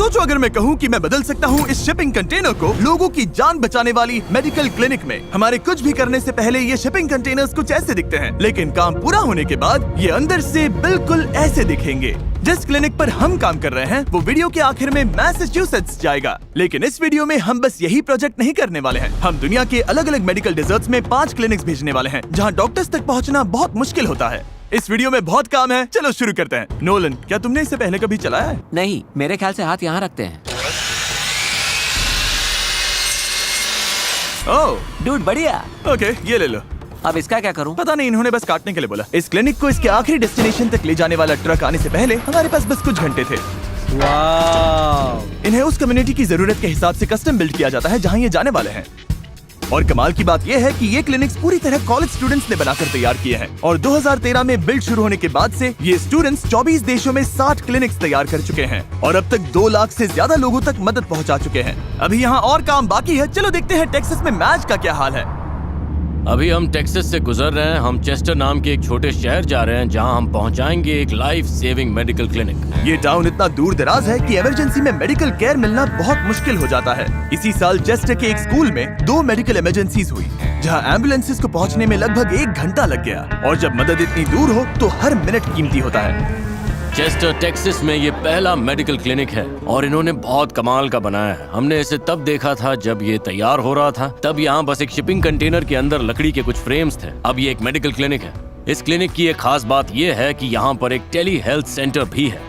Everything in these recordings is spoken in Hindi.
सोचो अगर मैं कहूँ कि मैं बदल सकता हूँ इस शिपिंग कंटेनर को लोगों की जान बचाने वाली मेडिकल क्लिनिक में। हमारे कुछ भी करने से पहले ये शिपिंग कंटेनर्स कुछ ऐसे दिखते हैं, लेकिन काम पूरा होने के बाद ये अंदर से बिल्कुल ऐसे दिखेंगे। जिस क्लिनिक पर हम काम कर रहे हैं वो वीडियो के आखिर में मैसाचुसेट्स जाएगा, लेकिन इस वीडियो में हम बस यही प्रोजेक्ट नहीं करने वाले हैं। हम दुनिया के अलग अलग मेडिकल डेजर्ट्स में 5 क्लिनिक्स भेजने वाले हैं जहाँ डॉक्टर्स तक पहुँचना बहुत मुश्किल होता है। इस वीडियो में बहुत काम है, चलो शुरू करते हैं। नोलन, क्या तुमने इससे पहले कभी चलाया है? नहीं, मेरे ख्याल से हाथ यहाँ रखते हैं। ओह डूड बढ़िया। ओके, ये ले लो। अब इसका क्या करूं? पता नहीं, इन्होंने बस काटने के लिए बोला। इस क्लिनिक को इसके आखिरी डेस्टिनेशन तक ले जाने वाला ट्रक आने से पहले हमारे पास बस कुछ घंटे थे। वाव! इन्हें उस कम्युनिटी की जरूरत के हिसाब से कस्टम बिल्ड किया जाता है जहाँ ये जाने वाले हैं। और कमाल की बात यह है कि ये क्लिनिक्स पूरी तरह कॉलेज स्टूडेंट्स ने बनाकर तैयार किए हैं और 2013 में बिल्ड शुरू होने के बाद से ये स्टूडेंट्स 24 देशों में 60 क्लिनिक्स तैयार कर चुके हैं और अब तक 2 लाख से ज्यादा लोगों तक मदद पहुंचा चुके हैं। अभी यहाँ और काम बाकी है, चलो देखते हैं टेक्सास में मैच का क्या हाल है। अभी हम टेक्सास से गुजर रहे हैं। हम चेस्टर नाम के एक छोटे शहर जा रहे हैं जहां हम पहुंचाएंगे एक लाइफ सेविंग मेडिकल क्लिनिक। ये टाउन इतना दूर दराज है कि इमरजेंसी में मेडिकल केयर मिलना बहुत मुश्किल हो जाता है। इसी साल चेस्टर के एक स्कूल में 2 मेडिकल इमरजेंसीज हुई जहां एम्बुलेंसेज को पहुंचने में लगभग 1 घंटा लग गया। और जब मदद इतनी दूर हो तो हर मिनट कीमती होता है। चेस्टर टेक्सास में ये पहला मेडिकल क्लिनिक है और इन्होंने बहुत कमाल का बनाया है। हमने इसे तब देखा था जब ये तैयार हो रहा था। तब यहाँ बस एक शिपिंग कंटेनर के अंदर लकड़ी के कुछ फ्रेम्स थे। अब ये एक मेडिकल क्लिनिक है। इस क्लिनिक की एक खास बात ये है कि यहाँ पर एक टेली हेल्थ सेंटर भी है।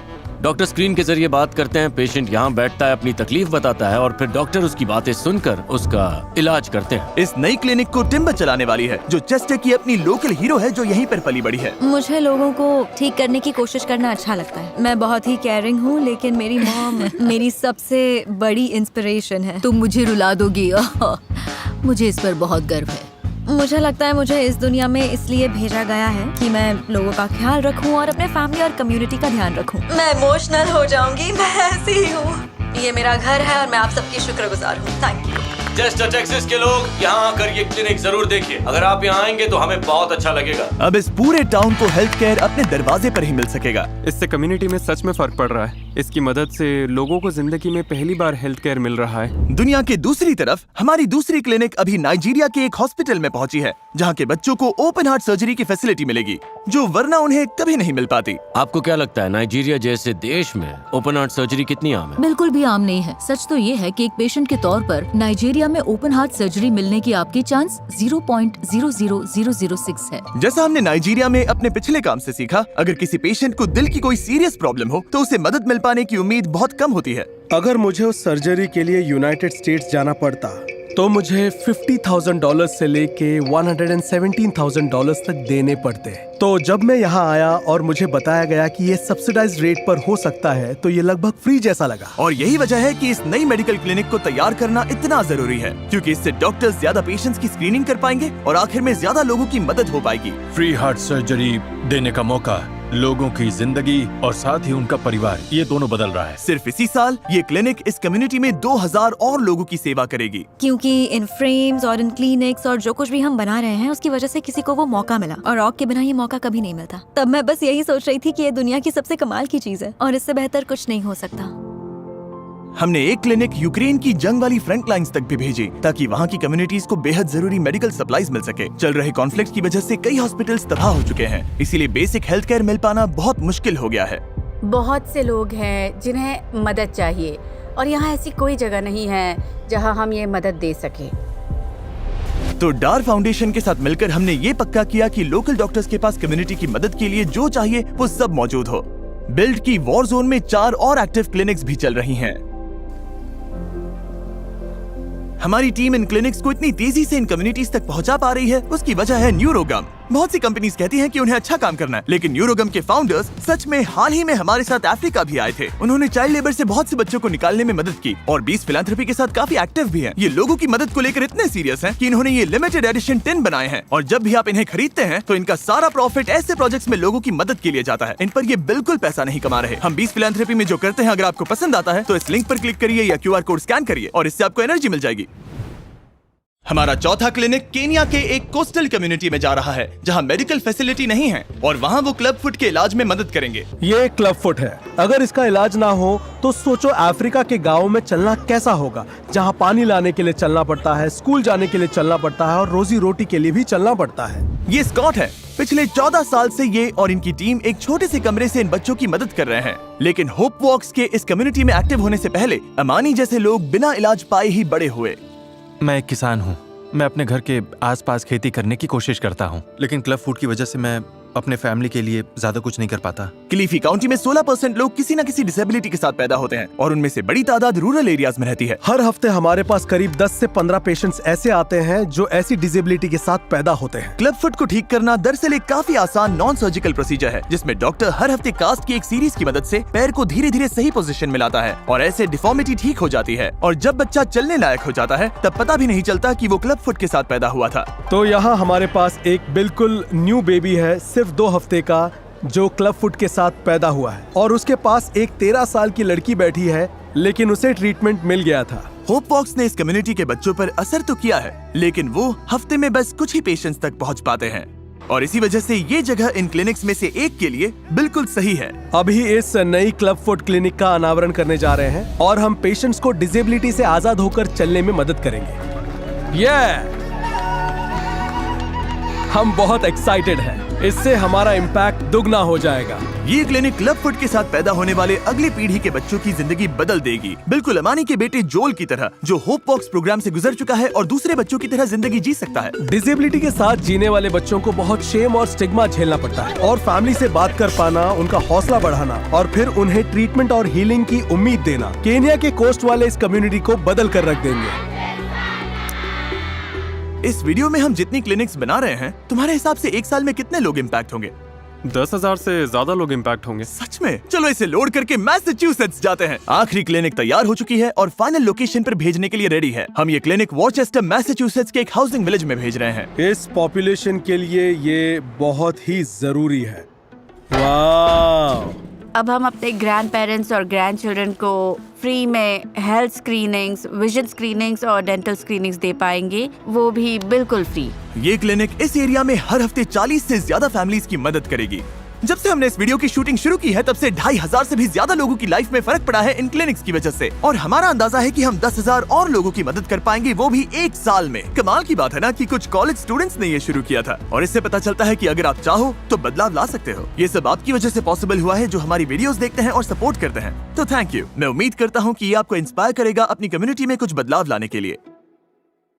डॉक्टर स्क्रीन के जरिए बात करते हैं, पेशेंट यहाँ बैठता है, अपनी तकलीफ बताता है और फिर डॉक्टर उसकी बातें सुनकर उसका इलाज करते हैं। इस नई क्लिनिक को टिम्बर चलाने वाली है जो चेस्टर की अपनी लोकल हीरो है जो यहीं पर पली बड़ी है। मुझे लोगों को ठीक करने की कोशिश करना अच्छा लगता है। मैं बहुत ही केयरिंग हूँ, लेकिन मेरी मॉम मेरी सबसे बड़ी इंस्पिरेशन है। तुम मुझे रुला दोगी। मुझे इस पर बहुत गर्व है। मुझे लगता है मुझे इस दुनिया में इसलिए भेजा गया है कि मैं लोगों का ख्याल रखूं और अपने फैमिली और कम्युनिटी का ध्यान रखूं। मैं इमोशनल हो जाऊंगी, मैं ऐसी ही हूँ। ये मेरा घर है और मैं आप सबकी शुक्रगुजार हूँ। Thank you. चेस्टर टेक्सास के लोग यहाँ आकर ये क्लिनिक जरूर देखिए। अगर आप यहाँ आएंगे तो हमें बहुत अच्छा लगेगा। अब इस पूरे टाउन को हेल्थ केयर अपने दरवाजे पर ही मिल सकेगा। इससे कम्युनिटी में सच में फर्क पड़ रहा है। इसकी मदद से लोगों को जिंदगी में पहली बार हेल्थ केयर मिल रहा है। दुनिया के दूसरी तरफ हमारी दूसरी क्लिनिक अभी नाइजीरिया के एक हॉस्पिटल में पहुंची है जहां के बच्चों को ओपन हार्ट सर्जरी की फैसिलिटी मिलेगी जो वरना उन्हें कभी नहीं मिल पाती। आपको क्या लगता है नाइजीरिया जैसे देश में ओपन हार्ट सर्जरी कितनी आम है? बिल्कुल भी आम नहीं है। सच तो ये है कि एक पेशेंट के तौर पर नाइजीरिया में ओपन हार्ट सर्जरी मिलने की आपकी चांस 0.00006 है। जैसा हमने नाइजीरिया में अपने पिछले काम से सीखा, अगर किसी पेशेंट को दिल की कोई सीरियस प्रॉब्लम हो तो उसे मदद मिल पाने की उम्मीद बहुत कम होती है। अगर मुझे उस सर्जरी के लिए यूनाइटेड स्टेट्स जाना पड़ता तो मुझे $50,000 से लेके $117,000 तक देने पड़ते। तो जब मैं यहाँ आया और मुझे बताया गया कि ये सब्सिडाइज्ड रेट पर हो सकता है तो ये लगभग फ्री जैसा लगा। और यही वजह है कि इस नई मेडिकल क्लिनिक को तैयार करना इतना जरूरी है, क्योंकि इससे डॉक्टर्स ज्यादा पेशेंट्स की स्क्रीनिंग कर पाएंगे और आखिर में ज्यादा लोगों की मदद हो पाएगी। फ्री हार्ट सर्जरी देने का मौका लोगों की जिंदगी और साथ ही उनका परिवार, ये दोनों बदल रहा है। सिर्फ इसी साल ये क्लिनिक इस कम्युनिटी में 2000 और लोगों की सेवा करेगी। क्योंकि इन फ्रेम्स और इन क्लिनिक्स और जो कुछ भी हम बना रहे हैं उसकी वजह से किसी को वो मौका मिला और रॉक के बिना ये मौका कभी नहीं मिलता। तब मैं बस यही सोच रही थी कि ये दुनिया की सबसे कमाल की चीज है और इससे बेहतर कुछ नहीं हो सकता। हमने एक क्लिनिक यूक्रेन की जंग वाली फ्रंट लाइंस तक भी भेजी ताकि वहाँ की कम्युनिटीज को बेहद जरूरी मेडिकल सप्लाईज मिल सके। चल रहे कॉन्फ्लिक्ट की वजह से कई हॉस्पिटल्स तबाह हो चुके हैं, इसीलिए बेसिक हेल्थ केयर मिल पाना बहुत मुश्किल हो गया है। बहुत से लोग हैं जिन्हें मदद चाहिए और यहाँ ऐसी कोई जगह नहीं है जहाँ हम ये मदद दे सके। तो डार फाउंडेशन के साथ मिलकर हमने ये पक्का किया कि लोकल डॉक्टर्स के पास कम्युनिटी की मदद के लिए जो चाहिए वो सब मौजूद हो। बिल्ड की वॉर जोन में 4 और एक्टिव क्लिनिक्स भी चल रही हैं। हमारी टीम इन क्लिनिक्स को इतनी तेजी से इन कम्युनिटीज तक पहुंचा पा रही है, उसकी वजह है न्यूरोगम। बहुत सी कंपनीज कहती हैं कि उन्हें अच्छा काम करना है, लेकिन न्यूरोगम के फाउंडर्स सच में हाल ही में हमारे साथ अफ्रीका भी आए थे। उन्होंने चाइल्ड लेबर से बहुत से बच्चों को निकालने में मदद की और 20 फिलैंथ्रोपी के साथ काफी एक्टिव भी हैं। ये लोगों की मदद को लेकर इतने सीरियस हैं कि इन्होंने ये लिमिटेड एडिशन टिन बनाए हैं और जब भी आप इन्हें खरीदते हैं तो इनका सारा प्रॉफिट ऐसे प्रोजेक्ट्स में लोगों की मदद के लिए जाता है। इन पर ये बिल्कुल पैसा नहीं कमा रहे। हम 20 फिलैंथ्रोपी में जो करते हैं, अगर आपको पसंद आता है तो इस लिंक पर क्लिक करिए या QR कोड स्कैन करिए और इससे आपको एनर्जी मिल जाएगी। हमारा चौथा क्लिनिक केनिया के एक कोस्टल कम्युनिटी में जा रहा है जहां मेडिकल फैसिलिटी नहीं है और वहां वो क्लब फुट के इलाज में मदद करेंगे। ये क्लब फुट है। अगर इसका इलाज ना हो तो सोचो अफ्रीका के गाँव में चलना कैसा होगा, जहाँ पानी लाने के लिए चलना पड़ता है, स्कूल जाने के लिए चलना पड़ता है और रोजी रोटी के लिए भी चलना पड़ता है। ये स्कॉट है। पिछले 14 साल से ये और इनकी टीम एक छोटे से कमरे से इन बच्चों की मदद कर रहे हैं। लेकिन होप वॉक्स के इस कम्युनिटी में एक्टिव होने से पहले अमानी जैसे लोग बिना इलाज पाए ही बड़े हुए। मैं एक किसान हूँ। मैं अपने घर के आसपास खेती करने की कोशिश करता हूँ, लेकिन क्लब फूड की वजह से मैं अपने फैमिली के लिए ज्यादा कुछ नहीं कर पाता। क्लीफी काउंटी में 16% लोग किसी न किसी डिसेबिलिटी के साथ पैदा होते हैं और उनमें से बड़ी तादाद रूरल एरियाज में रहती है। हर हफ्ते हमारे पास करीब 10 से 15 पेशेंट्स ऐसे आते हैं जो ऐसी डिसेबिलिटी के साथ पैदा होते हैं। क्लब फुट को ठीक करना दरअसल एक काफी आसान नॉन सर्जिकल प्रोसीजर है जिसमें डॉक्टर हर हफ्ते कास्ट की एक सीरीज की मदद से पैर को धीरे धीरे सही पोजीशन में लाता है और ऐसे डिफॉर्मिटी ठीक हो जाती है और जब बच्चा चलने लायक हो जाता है तब पता भी नहीं चलता कि वो क्लब फुट के साथ पैदा हुआ था। तो यहाँ हमारे पास एक बिल्कुल न्यू बेबी है, सिर्फ 2 हफ्ते का, जो क्लब फुट के साथ पैदा हुआ है और उसके पास एक 13 साल की लड़की बैठी है, लेकिन उसे ट्रीटमेंट मिल गया था। होप वॉक्स ने इस कम्युनिटी के बच्चों पर असर तो किया है, लेकिन वो हफ्ते में बस कुछ ही पेशेंट्स तक पहुंच पाते हैं और इसी वजह से ये जगह इन क्लिनिक्स में से एक के लिए बिल्कुल सही है। अभी इस नई क्लब फुट क्लिनिक का अनावरण करने जा रहे हैं और हम पेशेंट्स को डिसेबिलिटी से आजाद होकर चलने में मदद करेंगे। हम बहुत एक्साइटेड हैं। इससे हमारा इम्पैक्ट दुगना हो जाएगा। ये क्लिनिक क्लब फुट के साथ पैदा होने वाले अगली पीढ़ी के बच्चों की जिंदगी बदल देगी, बिल्कुल अमानी के बेटे जोल की तरह, जो होप वॉक्स प्रोग्राम से गुजर चुका है और दूसरे बच्चों की तरह जिंदगी जी सकता है। डिसेबिलिटी के साथ जीने वाले बच्चों को बहुत शेम और स्टिग्मा झेलना पड़ता है और फैमिली से बात कर पाना, उनका हौसला बढ़ाना और फिर उन्हें ट्रीटमेंट और हीलिंग की उम्मीद देना केनिया के कोस्ट वाले इस कम्युनिटी को बदल कर रख देंगे। इस वीडियो में हम जितनी क्लिनिक्स बना रहे हैं, तुम्हारे हिसाब से एक साल में कितने लोग इम्पैक्ट होंगे? 10,000 से ज्यादा लोग इम्पैक्ट होंगे। सच में? चलो इसे लोड करके मैसेच्यूसेट्स जाते हैं। आखिरी क्लिनिक तैयार हो चुकी है और फाइनल लोकेशन पर भेजने के लिए रेडी है। हम ये क्लिनिक वॉरचेस्टर मैसेच्यूसेट्स के एक हाउसिंग विलेज में भेज रहे हैं। इस पॉपुलेशन के लिए ये बहुत ही जरूरी है। वाह! अब हम अपने ग्रैंड पेरेंट्स और ग्रैंड चिल्ड्रन को फ्री में हेल्थ स्क्रीनिंग्स, विजन स्क्रीनिंग्स और डेंटल स्क्रीनिंग्स दे पाएंगे, वो भी बिल्कुल फ्री। ये क्लिनिक इस एरिया में हर हफ्ते 40 से ज्यादा फैमिलीज की मदद करेगी। जब से हमने इस वीडियो की शूटिंग शुरू की है तब से 2,500 से भी ज्यादा लोगों की लाइफ में फर्क पड़ा है इन क्लिनिक्स की वजह से और हमारा अंदाजा है कि हम 10,000 और लोगों की मदद कर पाएंगे, वो भी एक साल में। कमाल की बात है ना कि कुछ कॉलेज स्टूडेंट्स ने ये शुरू किया था और इससे पता चलता है कि अगर आप चाहो तो बदलाव ला सकते हो। ये सब आपकी वजह से पॉसिबल हुआ है जो हमारी वीडियोस देखते हैं और सपोर्ट करते हैं। तो थैंक यू। मैं उम्मीद करता हूँ कि ये आपको इंस्पायर करेगा अपनी कम्युनिटी में कुछ बदलाव लाने के लिए।